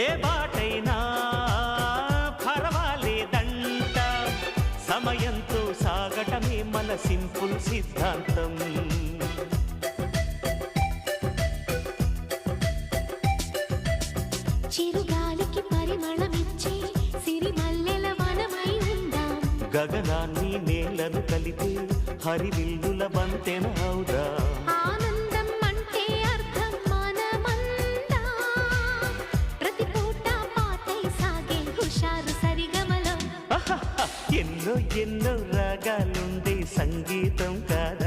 ఏ బాటైనా పర్వాలేదంట, సమయంతో సాగటమే మన సింపుల్ సిద్ధాంతం. చిరుగాలికి పరిమళమిచ్చే సిరిమల్లెల వనమై ఉందాం, గగనాన్ని నేలను కలిపే హరివిల్లుల బంతెన అవుదాం. ఆనందం అంటే అర్థం మనమందా, ప్రతి పూట పాతై సాగే హుషారు సరిగమలో. ఎన్నో ఎన్నో రాగాలుండే సంగీతం కాదు